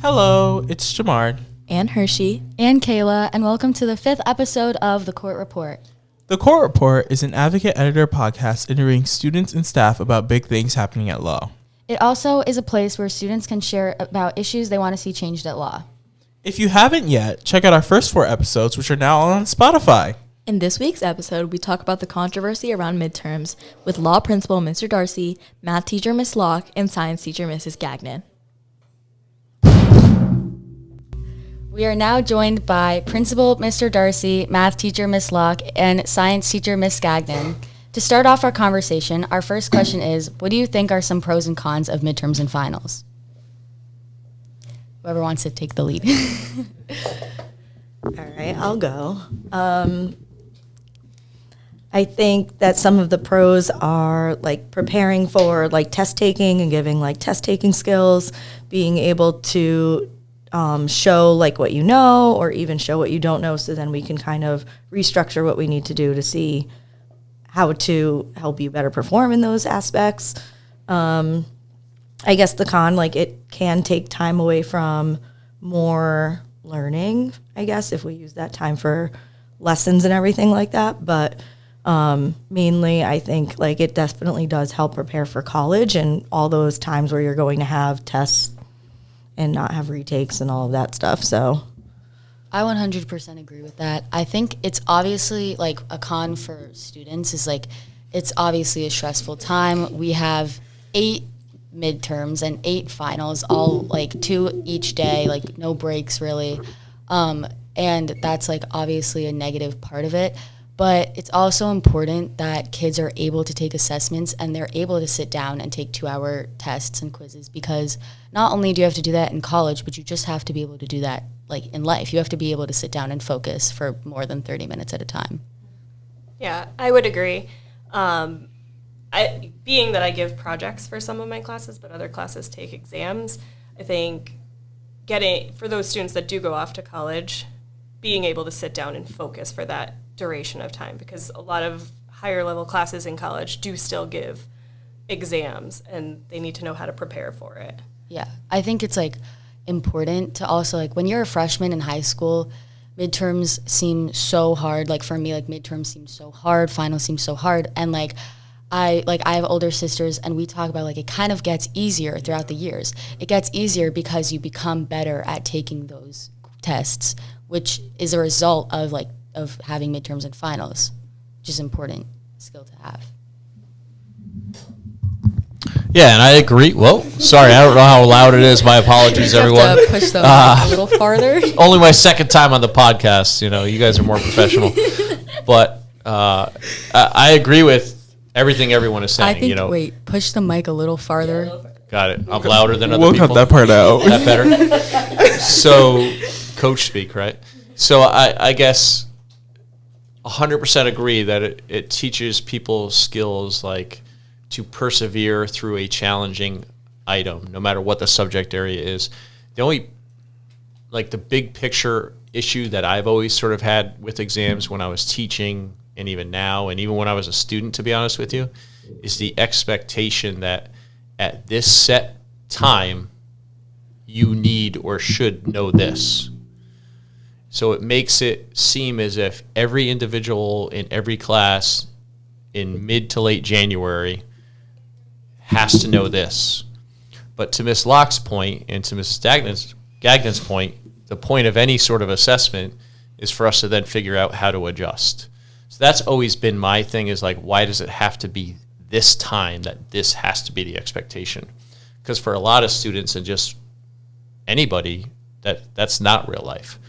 Hello, it's Gemard. And Hershey. And Kayla, and welcome to the 5th episode of The Court Report. The Court Report is an Advocate Editor podcast interviewing students and staff about big things happening at law. It also is a place where students can share about issues they want to see changed at law. If you haven't yet, check out our first 4 episodes, which are now on Spotify. In this week's episode, we talk about the controversy around midterms with law principal Mr. Darcy, math teacher Miss Loch, and science teacher Mrs. Gagnon. We are now joined by Principal Mr. Darcy, math teacher Miss Loch, and science teacher Miss Gagnon. To start off our conversation, our first question is, what do you think are some pros and cons of midterms and finals? Whoever wants to take the lead. All right, I'll go. I think that some of the pros are like preparing for like test taking and giving like test taking skills, being able to show like what you know or even show what you don't know, so then we can kind of restructure what we need to do to see how to help you better perform in those aspects. I guess the con, like it can take time away from more learning, I guess, if we use that time for lessons and everything like that. But mainly I think like it definitely does help prepare for college and all those times where you're going to have tests and not have retakes and all of that stuff. So I 100% agree with that. I think it's obviously like a con for students is like it's obviously a stressful time. We have 8 midterms and 8 finals, all like 2 each day, like no breaks really. And that's like obviously a negative part of it. But it's also important that kids are able to take assessments and they're able to sit down and take 2-hour tests and quizzes, because not only do you have to do that in college, but you just have to be able to do that like in life. You have to be able to sit down and focus for more than 30 minutes at a time. Yeah, I would agree. Being that I give projects for some of my classes, but other classes take exams, I think for those students that do go off to college, being able to sit down and focus for that duration of time, because a lot of higher level classes in college do still give exams and they need to know how to prepare for it. Yeah, I think it's like important to also like when you're a freshman in high school, midterms seem so hard. Like for me, like midterms seem so hard, finals seem so hard, and I have older sisters and we talk about like it kind of gets easier throughout the years. It gets easier because you become better at taking those tests, which is a result of having midterms and finals, which is an important skill to have. Yeah, and I agree. Well, sorry, I don't know how loud it is. My apologies, everyone. You have to push them a little farther. Only my second time on the podcast. You know, you guys are more professional. But I agree with everything everyone is saying. I think, push the mic a little farther. Got it. I'm louder than other people. We'll cut that part out. Is that better? So, coach speak, right? So I guess 100% agree that it teaches people skills like to persevere through a challenging item, no matter what the subject area is. The only, like the big picture issue that I've always sort of had with exams when I was teaching and even now and even when I was a student, to be honest with you, is the expectation that at this set time, you need or should know this. So it makes it seem as if every individual in every class in mid to late January has to know this. But to Ms. Loch's point and to Mrs. Gagnon's point, the point of any sort of assessment is for us to then figure out how to adjust. So that's always been my thing, is like, why does it have to be this time that this has to be the expectation? Because for a lot of students and just anybody, that's not real life.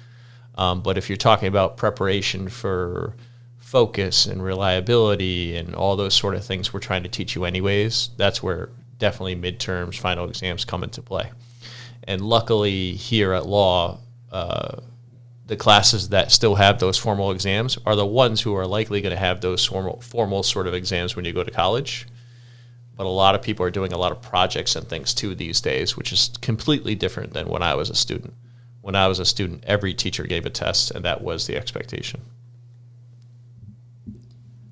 But if you're talking about preparation for focus and reliability and all those sort of things we're trying to teach you anyways, that's where definitely midterms, final exams come into play. And luckily here at law, the classes that still have those formal exams are the ones who are likely going to have those formal sort of exams when you go to college. But a lot of people are doing a lot of projects and things too these days, which is completely different than when I was a student. When I was a student, every teacher gave a test, and that was the expectation.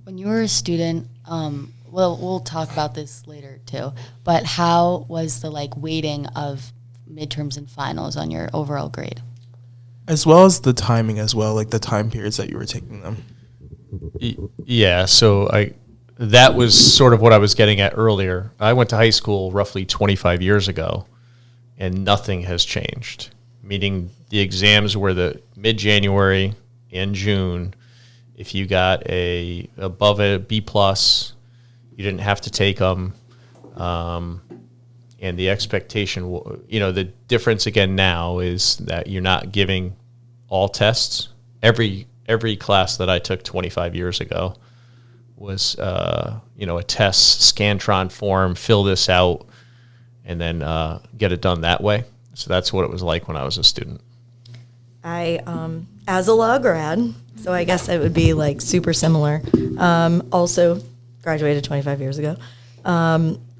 When you were a student, we'll talk about this later too, but how was the weighting of midterms and finals on your overall grade. As well as the timing as well, like the time periods that you were taking them. Yeah, so that was sort of what I was getting at earlier. I went to high school roughly 25 years ago, and nothing has changed, meaning the exams were the mid-January and June. If you got above a B+, you didn't have to take them. And the expectation, the difference again now is that you're not giving all tests. Every class that I took 25 years ago was, a test, Scantron form, fill this out, and then get it done that way. So that's what it was like when I was a student. I, as a law grad, so I guess it would be like super similar. Also graduated 25 years ago.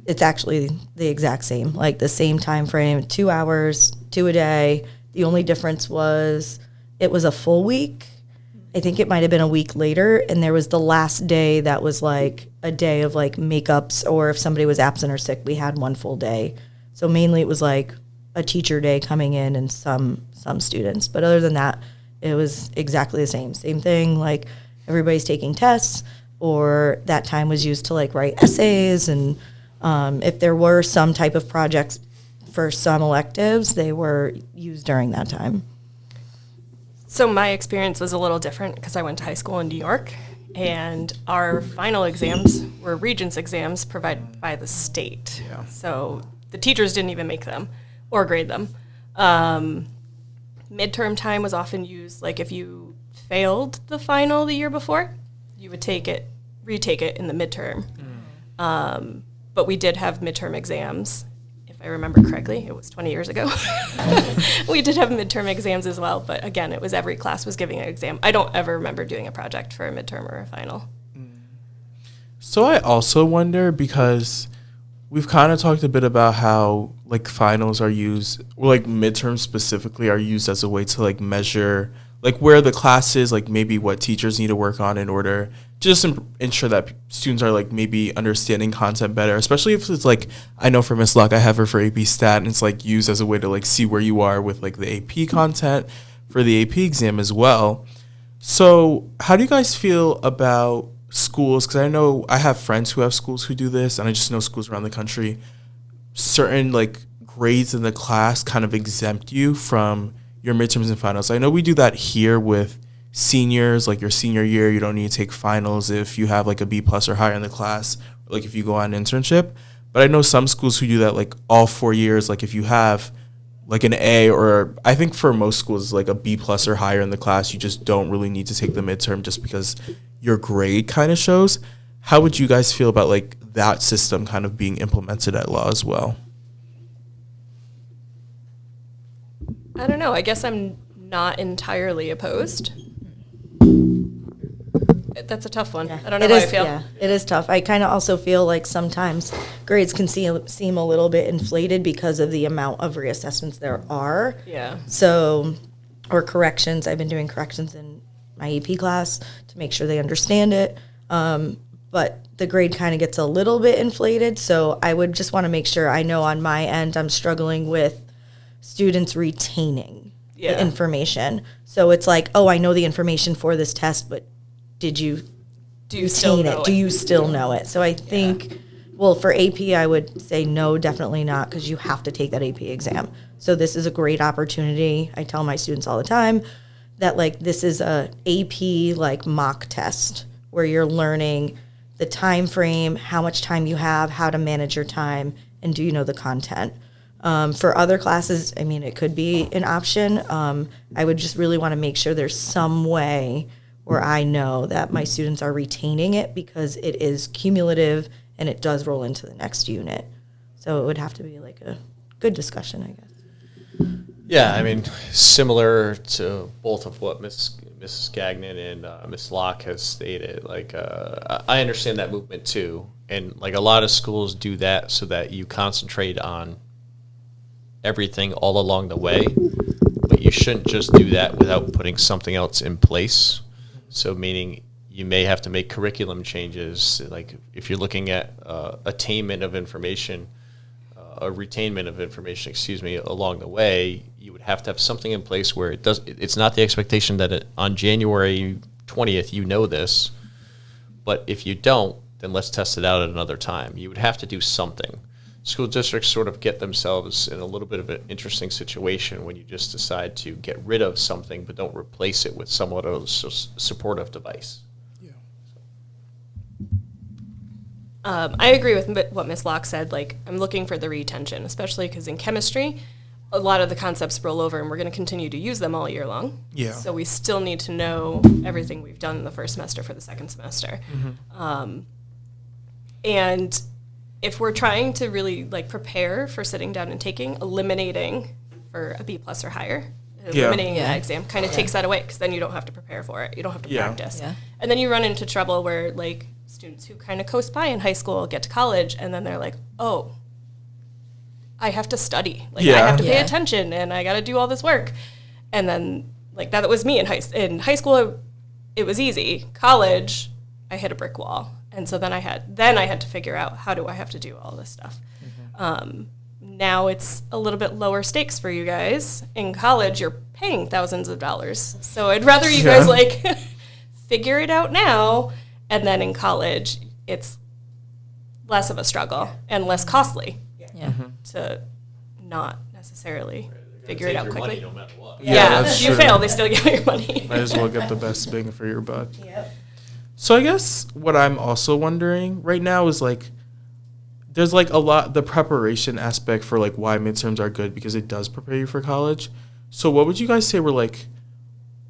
It's actually the exact same, like the same time frame, 2 hours, 2 a day. The only difference was it was a full week. I think it might have been a week later, and there was the last day that was like a day of like makeups, or if somebody was absent or sick, we had one full day. So mainly it was like a teacher day coming in and some students. But other than that, it was exactly the same thing. Like everybody's taking tests, or that time was used to like write essays, and if there were some type of projects for some electives, they were used during that time. So my experience was a little different because I went to high school in New York, and our final exams were Regents exams provided by the state. Yeah. So the teachers didn't even make them or grade them. Midterm time was often used, like if you failed the final the year before, you would retake it in the midterm. But we did have midterm exams. If I remember correctly, it was 20 years ago. We did have midterm exams as well, but again, it was every class was giving an exam. I don't ever remember doing a project for a midterm or a final. So I also wonder, because we've kind of talked a bit about how like finals are used, or like midterms specifically are used as a way to like measure like where the class is, like maybe what teachers need to work on in order to just ensure that students are like maybe understanding content better, especially if it's like, I know for Miss Loch, I have her for AP Stat, and it's like used as a way to like see where you are with like the AP content for the AP exam as well. So how do you guys feel about schools? Because I know I have friends who have schools who do this, and I just know schools around the country, certain like grades in the class kind of exempt you from your midterms and finals. I know we do that here with seniors, like your senior year, you don't need to take finals if you have like a B+ or higher in the class, or like if you go on an internship. But I know some schools who do that like all 4 years, like if you have like an A, or I think for most schools like a B+ or higher in the class, you just don't really need to take the midterm just because your grade kind of shows. How would you guys feel about like that system kind of being implemented at law as well? I don't know. I guess I'm not entirely opposed. That's a tough one. I don't know how I feel. Yeah, it is tough. I kind of also feel like sometimes grades can seem a little bit inflated because of the amount of reassessments there are. Yeah. So, or corrections. I've been doing corrections in my AP class to make sure they understand it. But the grade kind of gets a little bit inflated. So I would just want to make sure, I know on my end I'm struggling with students retaining the information. So it's like, oh, I know the information for this test, but do you still retain know it? Do you still know it? So I think, well, for AP, I would say no, definitely not, because you have to take that AP exam. So this is a great opportunity. I tell my students all the time that like this is a AP like mock test where you're learning the time frame, how much time you have, how to manage your time, and do you know the content. For other classes, I mean, it could be an option. I would just really want to make sure there's some way where I know that my students are retaining it, because it is cumulative and it does roll into the next unit. So it would have to be like a good discussion, I guess. Yeah, I mean, similar to both of what Mrs. Gagnon and Ms. Loch has stated, like, I understand that movement too. And like a lot of schools do that so that you concentrate on everything all along the way, but you shouldn't just do that without putting something else in place. So meaning you may have to make curriculum changes, like if you're looking at attainment of information, a retainment of information, along the way, you would have to have something in place where it's not the expectation that on January 20th you know this, but if you don't, then let's test it out at another time. You would have to do something. School districts sort of get themselves in a little bit of an interesting situation when you just decide to get rid of something but don't replace it with somewhat of a supportive device. I agree with what Ms. Loch said. Like, I'm looking for the retention, especially because in chemistry, a lot of the concepts roll over, and we're going to continue to use them all year long. Yeah. So we still need to know everything we've done in the first semester for the second semester. And if we're trying to really like prepare for sitting down and taking, eliminating for a B+ or higher, eliminating that exam kind of takes that away, because then you don't have to prepare for it. You don't have to practice. Yeah. And then you run into trouble where like students who kind of coast by in high school get to college and then they're like, oh, I have to study. Like I have to pay attention and I got to do all this work. And then like that was me in high school. It was easy. College, I hit a brick wall. And so then I had to figure out, how do I have to do all this stuff? Now it's a little bit lower stakes for you guys. In college, you're paying thousands of dollars. So I'd rather you guys like figure it out now. And then in college, it's less of a struggle and less costly to not necessarily figure it out quickly. No matter what. If you fail, they still give you your money. Might as well get the best bang for your buck. So I guess what I'm also wondering right now is like, there's like a lot, the preparation aspect for like why midterms are good, because it does prepare you for college. So what would you guys say were like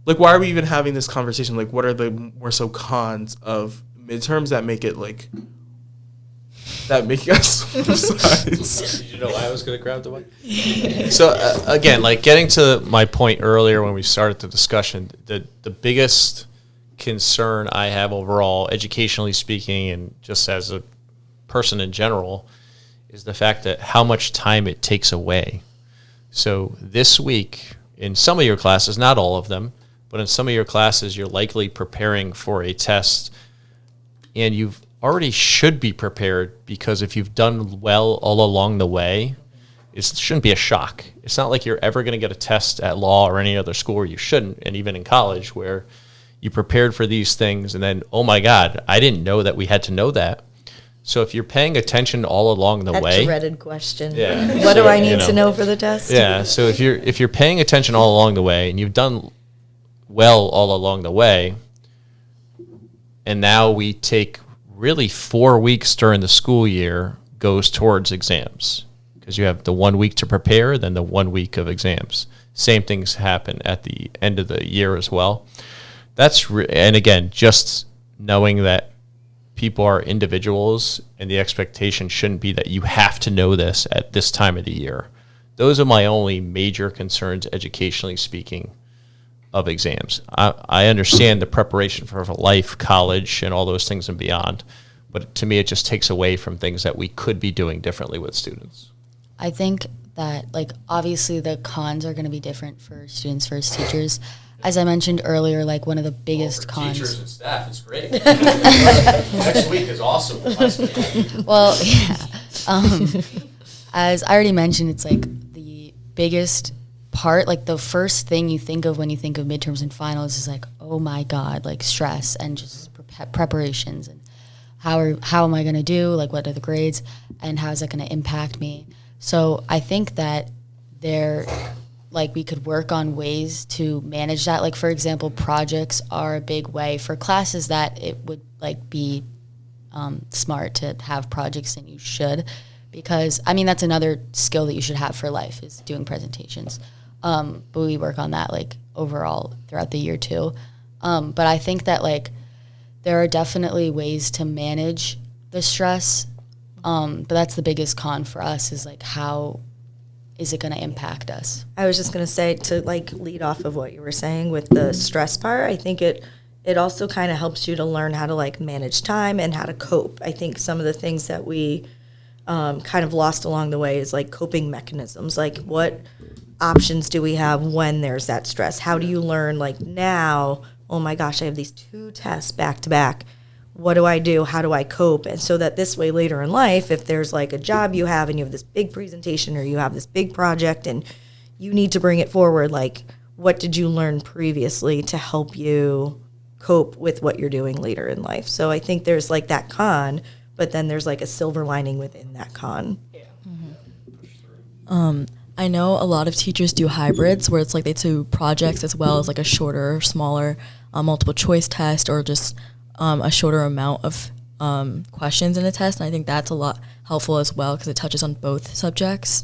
why are we even having this conversation? Like, what are the more so cons of midterms that make it like, that make us sides? Did you know I was going to grab the mic? So again, like getting to my point earlier when we started the discussion, the biggest concern I have overall, educationally speaking, and just as a person in general, is the fact that how much time it takes away. So this week, in some of your classes, not all of them, but in some of your classes, you're likely preparing for a test, and you've already should be prepared, because if you've done well all along the way, it shouldn't be a shock. It's not like you're ever going to get a test at law or any other school where you shouldn't, and even in college where you prepared for these things, and then, oh my God, I didn't know that we had to know that. So if you're paying attention all along the way, that dreaded question. Yeah. What do I need to know for the test? Yeah. So if you're paying attention all along the way, and you've done well all along the way, and now we take really 4 weeks during the school year goes towards exams, because you have the 1 week to prepare, then the 1 week of exams. Same things happen at the end of the year as well. And again, just knowing that people are individuals, and the expectation shouldn't be that you have to know this at this time of the year. Those are my only major concerns, educationally speaking, of exams. I understand the preparation for life, college, and all those things and beyond, but to me, it just takes away from things that we could be doing differently with students. I think that, like, obviously the cons are going to be different for students versus teachers. As I mentioned earlier, like, one of the biggest cons. Teachers and staff, it's great. Next week is awesome. Well, yeah. As I already mentioned, it's like the biggest part, like the first thing you think of when you think of midterms and finals is like, oh my God, like stress and just preparations and how am I going to do, like what are the grades and how is that going to impact me. So I think that we could work on ways to manage that. Like, for example, projects are a big way for classes that it would like be smart to have projects, and you should, because I mean that's another skill that you should have for life is doing presentations. But we work on that like overall throughout the year too. But I think that like there are definitely ways to manage the stress. But that's the biggest con for us is like how is it going to impact us? I was just going to say, to like lead off of what you were saying with the stress part, I think it also kind of helps you to learn how to like manage time and how to cope. I think some of the things that we kind of lost along the way is like coping mechanisms. Like, what options do we have when there's that stress? How do you learn like now, oh my gosh, I have these 2 tests back to back. what do I do? How do I cope? And so that this way later in life, if there's like a job you have and you have this big presentation or you have this big project and you need to bring it forward, like what did you learn previously to help you cope with what you're doing later in life? So I think there's like that con, but then there's like a silver lining within that con. I know a lot of teachers do hybrids where it's like they do projects as well as like a shorter, smaller multiple choice test or just a shorter amount of questions in a test. And I think that's a lot helpful as well because it touches on both subjects.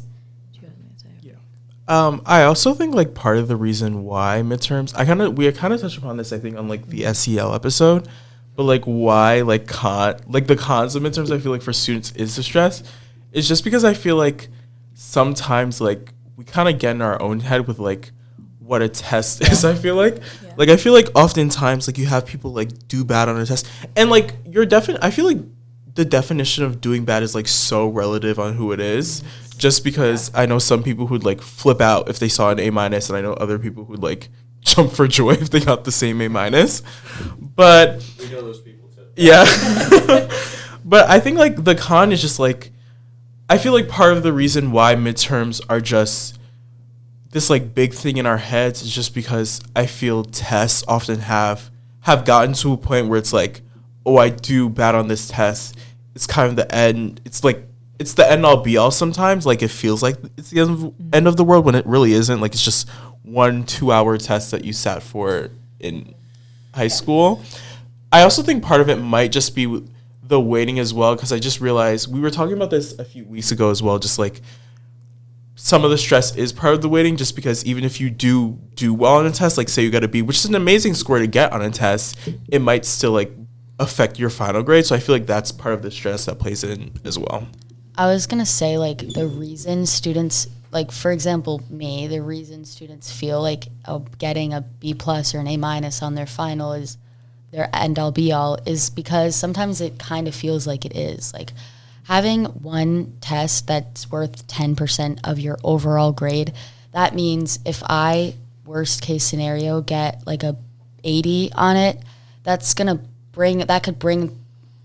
Do you have anything to say? Yeah. I also think like part of the reason why midterms, we kind of touched upon this, I think, on like the SEL episode, but like why like the cons of midterms I feel like for students is the stress is just because I feel like sometimes like we kind of get in our own head with like what a test is. I feel like I feel like oftentimes like you have people like do bad on a test and like I feel like the definition of doing bad is like so relative on who it is, just because I know some people who'd like flip out if they saw an A-, and I know other people who'd like jump for joy if they got the same A-, but We know those people too. yeah. But I think like the con is just like I feel like part of the reason why midterms are just this like big thing in our heads is just because I feel tests often have gotten to a point where it's like, oh, I do bad on this test. It's kind of the end. It's like it's the end all be all sometimes. Like it feels like it's the end of the world when it really isn't. Like it's just 1-2 hour test that you sat for in high school. I also think part of it might just be the waiting as well, because I just realized we were talking about this a few weeks ago as well, just like some of the stress is part of the waiting, just because even if you do well on a test, like say you got a B, which is an amazing score to get on a test, it might still like affect your final grade. So I feel like that's part of the stress that plays in as well. I was going to say, like, the reason students, like, for example, me, the reason students feel like getting a B+ or an A- on their final is their end-all be-all is because sometimes it kind of feels like it is. Like, having one test that's worth 10% of your overall grade, that means if I, worst case scenario, get, like, a 80 on it, that could bring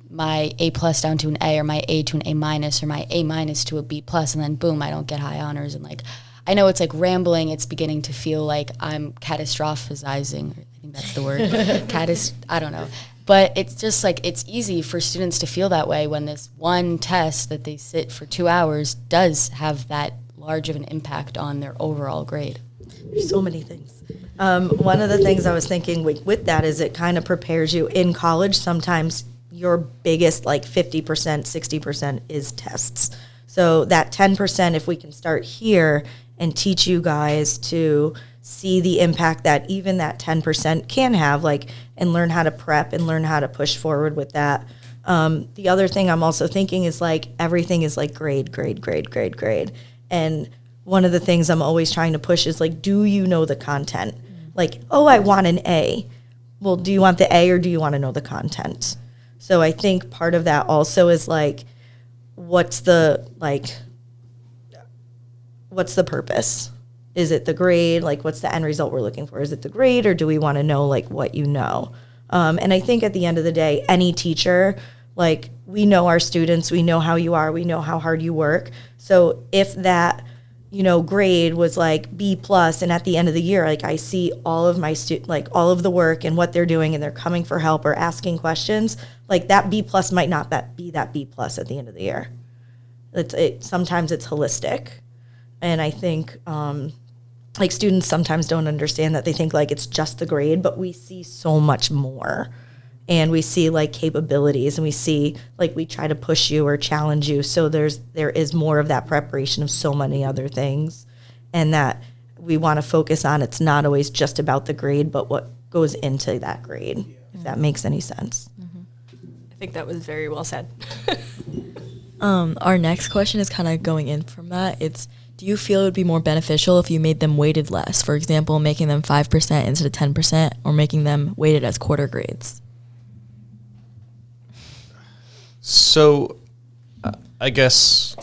my A+ down to an A, or my A to an A-, or my A- to a B+, and then boom, I don't get high honors. And like, I know it's like rambling, it's beginning to feel like I'm catastrophizing. I think that's the word. I don't know. But it's just like, it's easy for students to feel that way when this one test that they sit for 2 hours does have that large of an impact on their overall grade. There's so many things. One of the things I was thinking with that is it kind of prepares you in college. Sometimes your biggest, like 50%, 60% is tests. So that 10%, if we can start here and teach you guys to see the impact that even that 10% can have, like, and learn how to prep and learn how to push forward with that. The other thing I'm also thinking is like everything is like grade. And one of the things I'm always trying to push is like, do you know the content? Like, oh, I want an A. Well, do you want the A or do you want to know the content? So I think part of that also is like, what's the purpose? Is it the grade? Like, what's the end result we're looking for? Is it the grade, or do we want to know like what you know? And I think at the end of the day, any teacher, like, we know our students, we know how you are, we know how hard you work. So if that, grade was like B+, and at the end of the year, like, I see all of my like all of the work and what they're doing, and they're coming for help or asking questions, like that B+ might not be that B+ at the end of the year. Sometimes it's holistic. And I think, like, students sometimes don't understand that. They think like it's just the grade, but we see so much more. And we see like capabilities, and we see like we try to push you or challenge you. So there is more of that preparation of so many other things, and that we want to focus on. It's not always just about the grade, but what goes into that grade, if that makes any sense. I think that was very well said. Our next question is kind of going in from that. It's, do you feel it would be more beneficial if you made them weighted less? For example, making them 5% instead of 10%, or making them weighted as quarter grades? So, I guess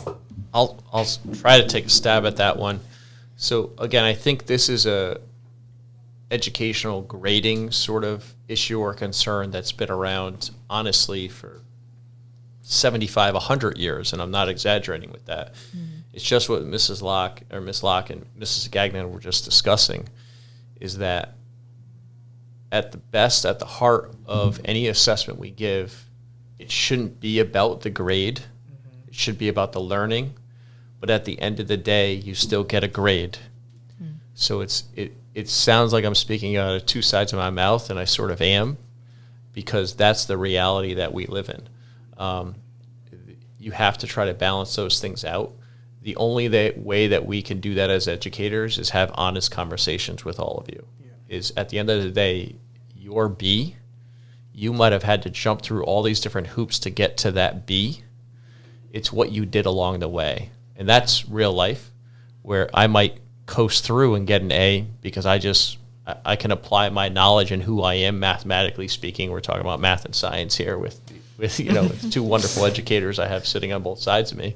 I'll try to take a stab at that one. So again, I think this is educational grading sort of issue or concern that's been around, honestly, for 75, 100 years, and I'm not exaggerating with that. It's just what Miss Locke and Mrs. Gagnon were just discussing, is that at the heart of any assessment we give, it shouldn't be about the grade. It should be about the learning. But at the end of the day, you still get a grade. So it sounds like I'm speaking out of two sides of my mouth, and I sort of am, because that's the reality that we live in. You have to try to balance those things out. The only way that we can do that as educators is have honest conversations with all of you. Is at the end of the day, your B, you might have had to jump through all these different hoops to get to that B. It's what you did along the way. And that's real life, where I might coast through and get an A because I can apply my knowledge and who I am mathematically speaking. We're talking about math and science here with with two wonderful educators I have sitting on both sides of me.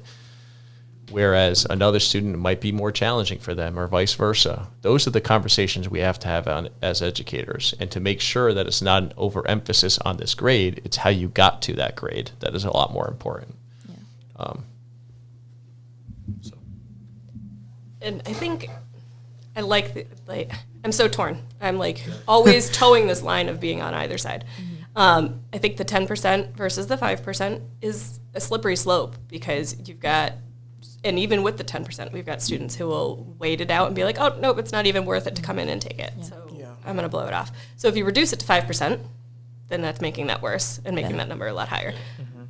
Whereas another student, it might be more challenging for them, or vice versa. Those are the conversations we have to have as educators, and to make sure that it's not an overemphasis on this grade, it's how you got to that grade that is a lot more important. Yeah. And I think I I'm so torn. I'm always towing this line of being on either side. I think the 10% versus the 5% is a slippery slope, because you've got, and even with the 10%, we've got students who will wait it out and be like, oh, nope, it's not even worth it to come in and take it. Yeah. So I'm going to blow it off. So if you reduce it to 5%, then that's making that worse and making that number a lot higher. Mm-hmm.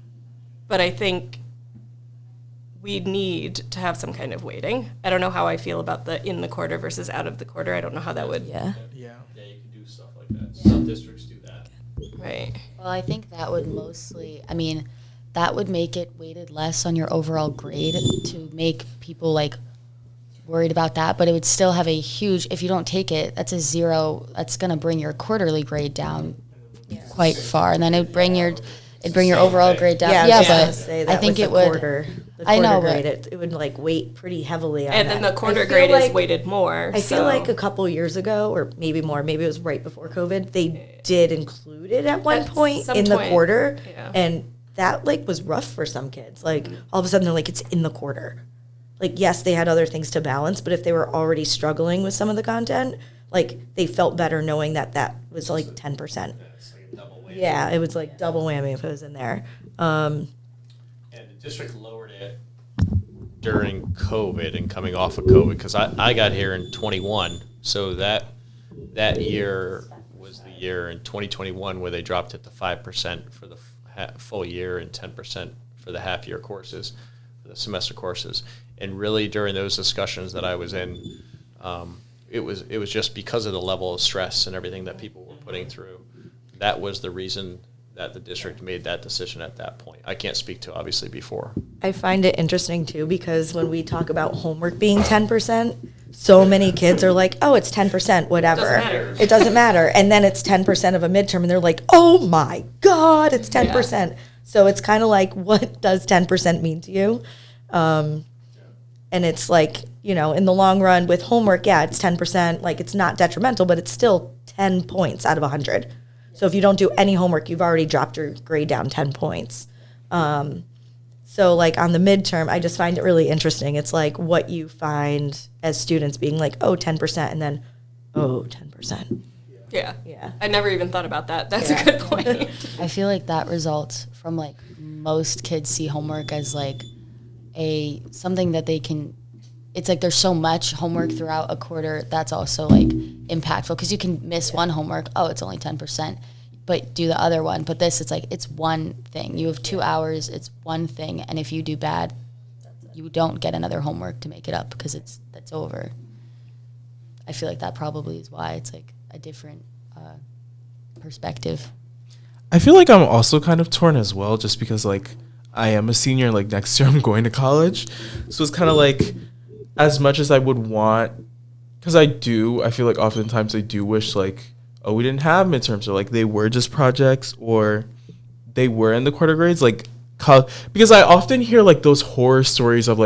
But I think we need to have some kind of weighting. I don't know how I feel about the in the quarter versus out of the quarter. I don't know how that would. Yeah, you can do stuff like that. Yeah. Some districts do that. Right. Well, I think that would that would make it weighted less on your overall grade to make people worried about that, but it would still have a huge, if you don't take it, that's a 0, that's going to bring your quarterly grade down quite far, and then it'd bring your overall grade down. Yeah, but I think it would. The quarter grade, it would weight pretty heavily on and that. And then the quarter grade is weighted more. I feel like a couple years ago, or maybe more, maybe it was right before COVID, they did include it at one point in the quarter, and that was rough for some kids. All of a sudden they're it's in the quarter. Yes, they had other things to balance, but if they were already struggling with some of the content, they felt better knowing that was 10%. Yeah, it was double whammy if it was in there. And the district lowered it during COVID and coming off of COVID, because I got here in 21, so that year was the year in 2021 where they dropped it to 5% for the full year and 10% for the half-year courses, for the semester courses. And really during those discussions that I was in, it was just because of the level of stress and everything that people were putting through. That was the reason that the district made that decision at that point. I can't speak to obviously before. I find it interesting too, because when we talk about homework being 10%, so many kids are oh, it's 10%, whatever. It doesn't matter. And then it's 10% of a midterm, and they're oh my God, it's 10%. Yeah. So it's kind of what does 10% mean to you? And it's in the long run with homework, it's 10%. It's not detrimental, but it's still 10 points out of 100. So if you don't do any homework, you've already dropped your grade down 10 points. So on the midterm, I just find it really interesting. It's what you find as students being oh, 10%, and then, oh, 10%. Yeah. I never even thought about that. That's a good point. I feel that results from most kids see homework as something that they can, it's there's so much homework throughout a quarter that's also impactful, because you can miss one homework, oh, it's only 10%, but do the other one. But this, it's one thing. You have 2 hours, it's one thing, and if you do bad, you don't get another homework to make it up, because that's over. I feel that probably is why it's a different perspective. I feel I'm also kind of torn as well, just because I am a senior, next year I'm going to college, so it's kind of as much as I would want, because I feel oftentimes I do wish oh, we didn't have midterms, or they were just projects, or they were in the quarter grades, because I often hear those horror stories of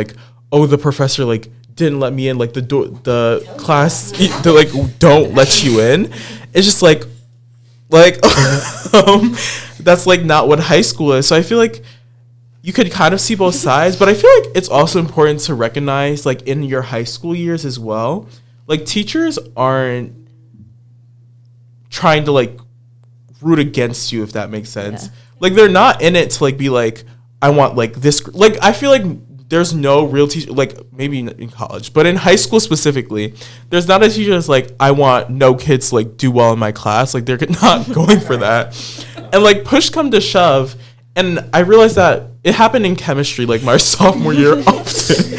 oh, the professor didn't let me in, like the class, they like don't let you in. It's just like that's like not what high school is. So I feel like you could kind of see both sides, but I feel like it's also important to recognize, like, in your high school years as well, like, teachers aren't trying to, like, root against you, if that makes sense. Like, they're not in it to, like, be like, I want, like, this. Like, I feel like there's no real teacher, like, maybe in college, but in high school specifically, there's not a teacher that's like, I want no kids to, like, do well in my class. Like, they're not going for that. And, like, push come to shove, and I realized that it happened in chemistry, like, my sophomore year often.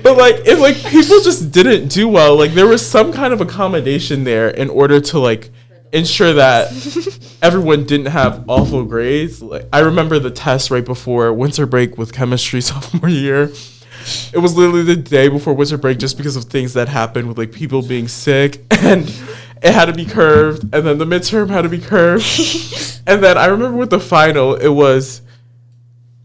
But, like, if, like, people just didn't do well, like, there was some kind of accommodation there in order to, like, ensure that everyone didn't have awful grades. Like, I remember the test right before winter break with chemistry sophomore year. It was literally the day before winter break just because of things that happened with, like, people being sick, and it had to be curved, and then the midterm had to be curved. And then I remember with the final, it was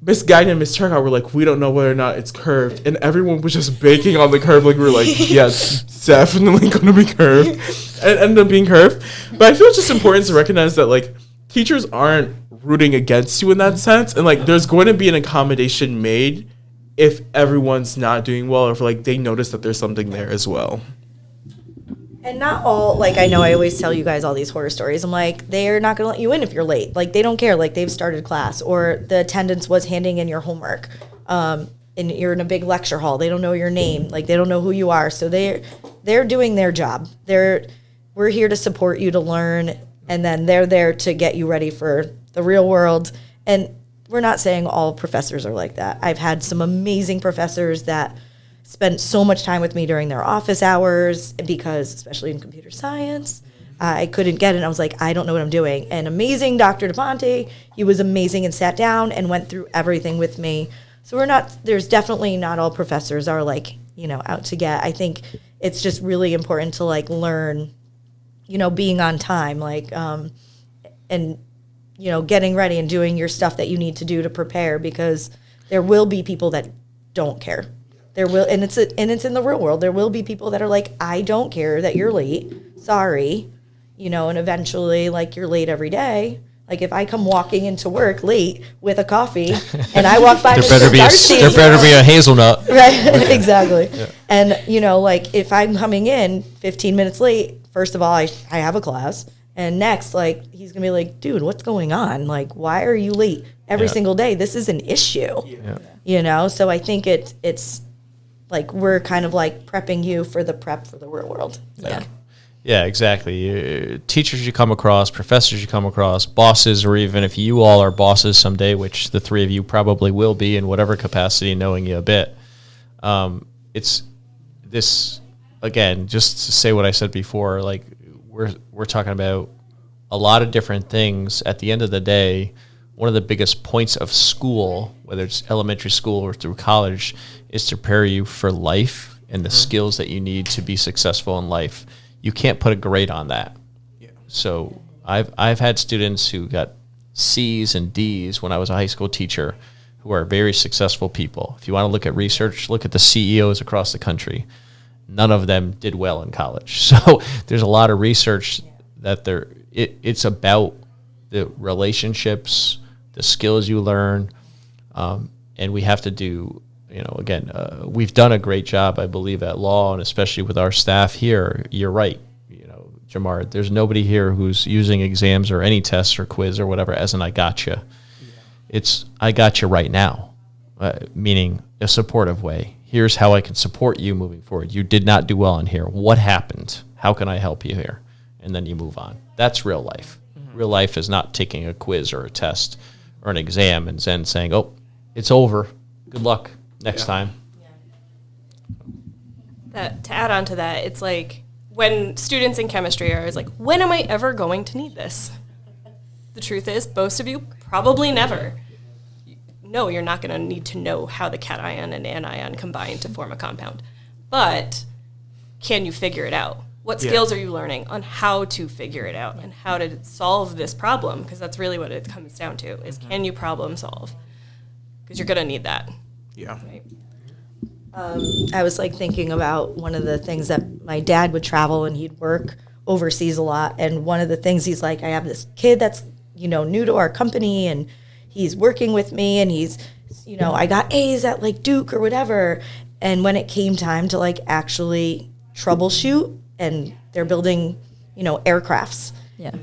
Miss Gagnon and Miss Turcotte were like, we don't know whether or not it's curved. And everyone was just baking on the curve. Like, we were like, yes, definitely going to be curved. And it ended up being curved. But I feel it's just important to recognize that, like, teachers aren't rooting against you in that sense. And, like, there's going to be an accommodation made if everyone's not doing well, or if, like, they notice that there's something there as well. And not all, like, I know I always tell you guys all these horror stories. I'm like, they're not going to let you in if you're late. Like, they don't care. Like, they've started class, or the attendance was handing in your homework. And you're in a big lecture hall. They don't know your name. Like, they don't know who you are. So they're doing their job. We're here to support you to learn, and then they're there to get you ready for the real world. And we're not saying all professors are like that. I've had some amazing professors that spent so much time with me during their office hours, because especially in computer science, I couldn't get it. I was like, I don't know what I'm doing. And amazing Dr. DePonte, he was amazing and sat down and went through everything with me. So there's definitely not all professors are, like, you know, out to get. I think it's just really important to, like, learn, you know, being on time, like, and, you know, getting ready and doing your stuff that you need to do to prepare, because there will be people that don't care. There will, and it's in the real world. There will be people that are like, I don't care that you're late. Sorry, you know. And eventually, like, you're late every day. Like, if I come walking into work late with a coffee, and I walk by Darcy, there better be a hazelnut. Right, exactly. Yeah. And, you know, like, if I'm coming in 15 minutes late, first of all, I have a class, and next, like, he's gonna be like, dude, what's going on? Like, why are you late every single day? This is an issue. Yeah. You know. So I think it's like, we're kind of like prepping you for the prep for the real world. Yeah, exactly. Teachers you come across, professors you come across, bosses, or even if you all are bosses someday, which the three of you probably will be in whatever capacity, knowing you a bit. It's this, again, just to say what I said before, like, we're talking about a lot of different things. At the end of the day, one of the biggest points of school, whether it's elementary school or through college, is to prepare you for life and the skills that you need to be successful in life. You can't put a grade on that. Yeah. So I've had students who got C's and D's when I was a high school teacher, who are very successful people. If you want to look at research, look at the CEOs across the country. None of them did well in college. So there's a lot of research that it's about the relationships, the skills you learn, and we have to do, you know, again, we've done a great job, I believe, at law, and especially with our staff here. You're right, you know, Gemard, there's nobody here who's using exams or any tests or quiz or whatever as an I gotcha. Yeah. It's I got you right now, meaning a supportive way. Here's how I can support you moving forward. You did not do well in here. What happened? How can I help you here? And then you move on. That's real life. Mm-hmm. Real life is not taking a quiz or a test or an exam and then saying, oh, it's over. Good luck next time. To add on to that, it's like when students in chemistry are like, when am I ever going to need this? The truth is, most of you probably never. No, you're not going to need to know how the cation and anion combine to form a compound. But can you figure it out? What skills are you learning on how to figure it out and how to solve this problem? Because that's really what it comes down to, is can you problem solve? Because you're going to need that. Yeah. Right? I was like thinking about one of the things that my dad would travel and he'd work overseas a lot. And one of the things he's like, I have this kid that's, new to our company and he's working with me and he's, I got A's at like Duke or whatever. And when it came time to like actually troubleshoot and they're building, aircrafts,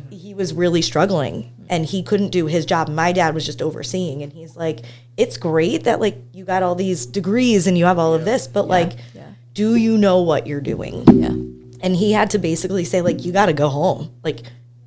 he was really struggling and he couldn't do his job. My dad was just overseeing and he's like, it's great that like you got all these degrees and you have all of this, but do you know what you're doing? Yeah. And he had to basically say like, you got to go home. Like,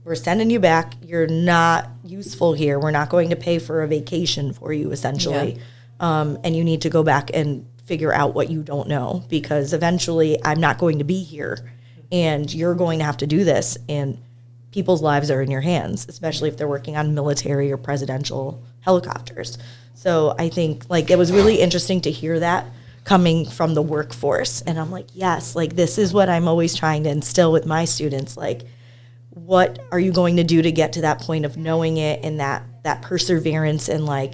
we're sending you back. You're not useful here. We're not going to pay for a vacation for you, essentially. And you need to go back and figure out what you don't know because eventually I'm not going to be here and you're going to have to do this. And people's lives are in your hands, especially if they're working on military or presidential helicopters. So I think like it was really interesting to hear that coming from the workforce. And I'm like, yes, like this is what I'm always trying to instill with my students. Like, what are you going to do to get to that point of knowing it and that perseverance and like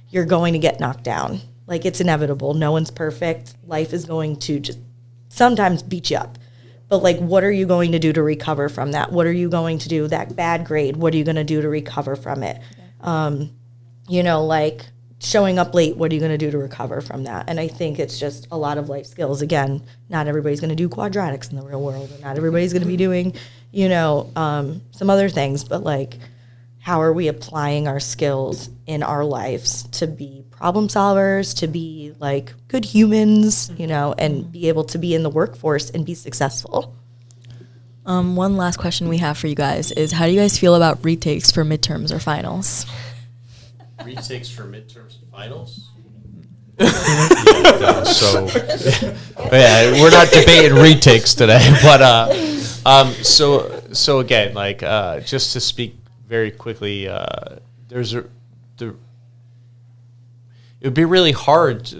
you're going to get knocked down. Like it's inevitable. No one's perfect. Life is going to just sometimes beat you up. But like what are you going to do to recover from that? What are you going to do? That bad grade, what are you going to do to recover from it? Like showing up late, what are you going to do to recover from that? And I think it's just a lot of life skills. Again, not everybody's going to do quadratics in the real world. Or not everybody's going to be doing some other things, but like, how are we applying our skills in our lives to be problem solvers, to be like good humans, and be able to be in the workforce and be successful? One last question we have for you guys is, how do you guys feel about retakes for midterms or finals? Retakes for midterms and finals? We're not debating retakes today, but so again, like just to speak very quickly, it would be really hard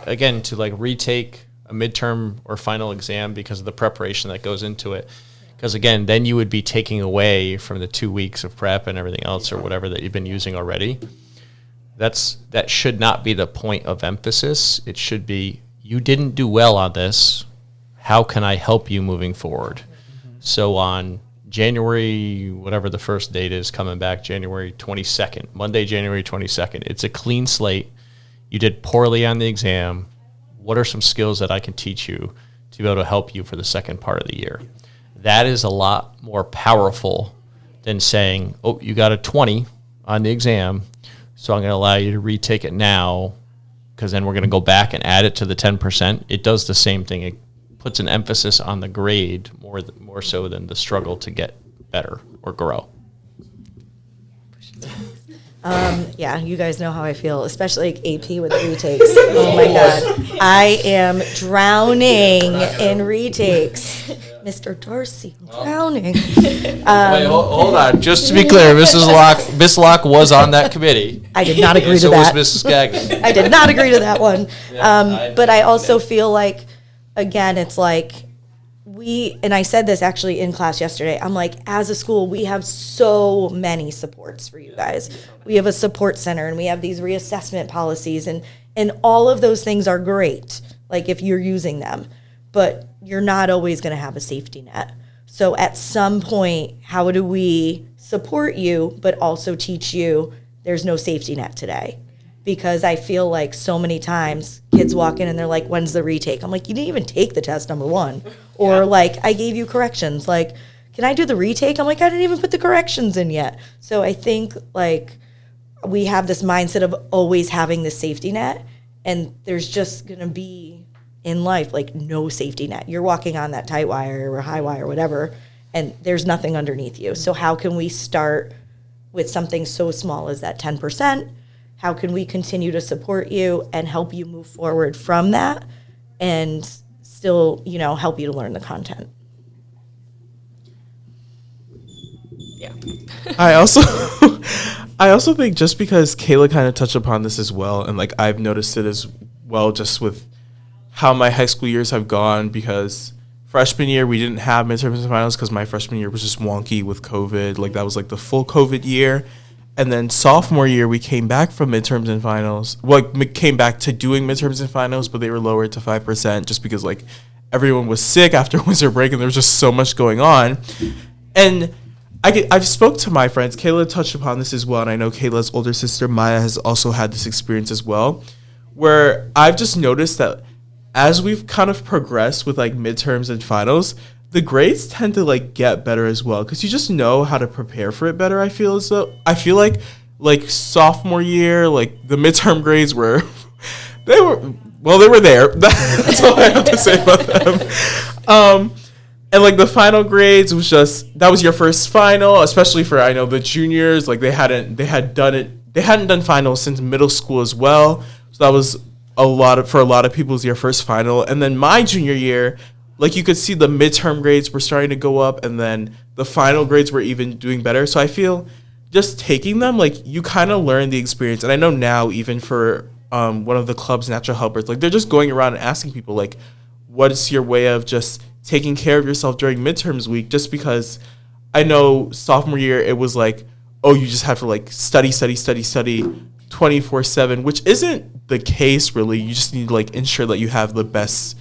again to like retake a midterm or final exam because of the preparation that goes into it. Because again, then you would be taking away from the 2 weeks of prep and everything else or whatever that you've been using already. That should not be the point of emphasis. It should be, you didn't do well on this. How can I help you moving forward? So on January, whatever the first date is, coming back January 22nd, Monday, January 22nd, it's a clean slate. You did poorly on the exam. What are some skills that I can teach you to be able to help you for the second part of the year? That is a lot more powerful than saying, oh, you got a 20 on the exam, so I'm going to allow you to retake it now because then we're going to go back and add it to the 10%. It does the same thing. It puts an emphasis on the grade more so than the struggle to get better or grow. You guys know how I feel, especially like AP with retakes. Oh my God. I am drowning in retakes. Mr. Darcy, I'm drowning. Wait, hold on. Just to be clear, Miss Loch was on that committee. I did not agree to so that. was Mrs. Gagnon. I did not agree to that one. But I also feel like, again, it's like and I said this actually in class yesterday, I'm like, as a school, we have so many supports for you guys. We have a support center and we have these reassessment policies and all of those things are great, like if you're using them, but you're not always going to have a safety net. So at some point, how do we support you, but also teach you there's no safety net today? Because I feel like so many times kids walk in and they're like, when's the retake? I'm like, you didn't even take the test, number one. Or like, I gave you corrections. Like, can I do the retake? I'm like, I didn't even put the corrections in yet. So I think like we have this mindset of always having the safety net, and there's just going to be in life like no safety net. You're walking on that tight wire or high wire or whatever, and there's nothing underneath you. So how can we start with something so small as that 10%? How can we continue to support you and help you move forward from that and still, help you to learn the content? Yeah. I also think just because Kayla kind of touched upon this as well, and like I've noticed it as well just with how my high school years have gone, because freshman year we didn't have midterms and finals because my freshman year was just wonky with COVID. Like that was like the full COVID year. And then sophomore year, we came back from midterms and finals. Well, came back to doing midterms and finals, but they were lowered to 5% just because like everyone was sick after winter break and there was just so much going on. And I've spoke to my friends. Kayla touched upon this as well, and I know Kayla's older sister Maya has also had this experience as well, where I've just noticed that as we've kind of progressed with like midterms and finals, the grades tend to like get better as well because you just know how to prepare for it better. I feel like sophomore year, like the midterm grades were they were there. That's all I have to say about them. And like the final grades was just that was your first final, especially for I know the juniors, like they hadn't done finals since middle school as well. So that was for a lot of people, it was your first final. And then my junior year, like you could see the midterm grades were starting to go up and then the final grades were even doing better. So I feel just taking them, like you kind of learn the experience. And I know now even for one of the club's natural helpers, like they're just going around and asking people like, what is your way of just taking care of yourself during midterms week? Just because I know sophomore year, it was like, oh, you just have to like study 24/7, which isn't the case really. You just need to like ensure that you have the best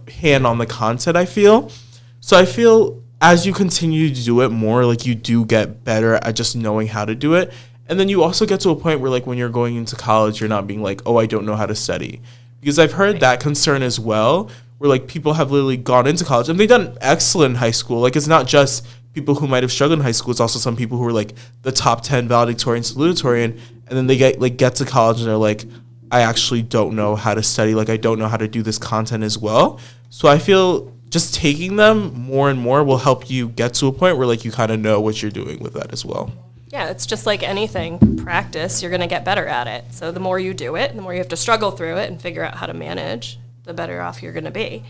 hand on the content, I feel. So I feel as you continue to do it more, like you do get better at just knowing how to do it. And then you also get to a point where like when you're going into college, you're not being like, oh, I don't know how to study. Because I've heard that concern as well, where like people have literally gone into college and they've done excellent in high school. Like it's not just people who might have struggled in high school. It's also some people who are like the top 10 valedictorian, salutatorian, and then they get to college and they're like, I actually don't know how to study. Like I don't know how to do this content as well. So I feel just taking them more and more will help you get to a point where like you kind of know what you're doing with that as well. Yeah, it's just like anything. Practice, you're going to get better at it. So the more you do it, the more you have to struggle through it and figure out how to manage, the better off you're going to be.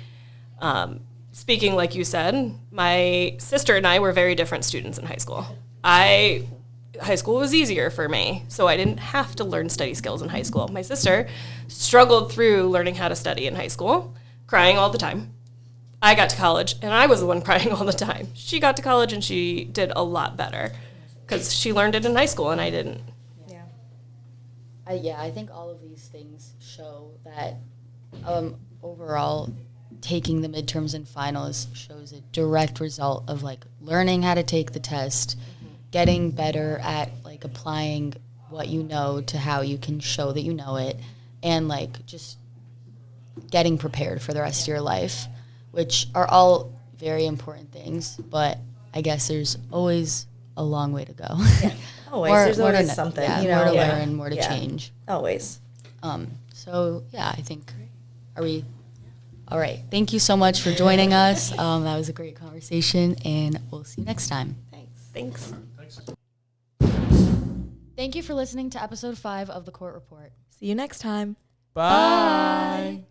Speaking like you said, my sister and I were very different students in high school. High school was easier for me, so I didn't have to learn study skills in high school. My sister struggled through learning how to study in high school, crying all the time. I got to college, and I was the one crying all the time. She got to college, and she did a lot better because she learned it in high school, and I didn't. I think all of these things show that overall taking the midterms and finals shows a direct result of like learning how to take the test, getting better at like applying what you know to how you can show that you know it, and like just getting prepared for the rest of your life, which are all very important things, but I guess there's always a long way to go. Yeah. Always. There's always something. Yeah, you know? more to learn, more to change. Always. So, yeah, I think, all right. Thank you so much for joining us. That was a great conversation, and we'll see you next time. Thanks. Thank you for listening to episode 5 of The Court Report. See you next time. Bye.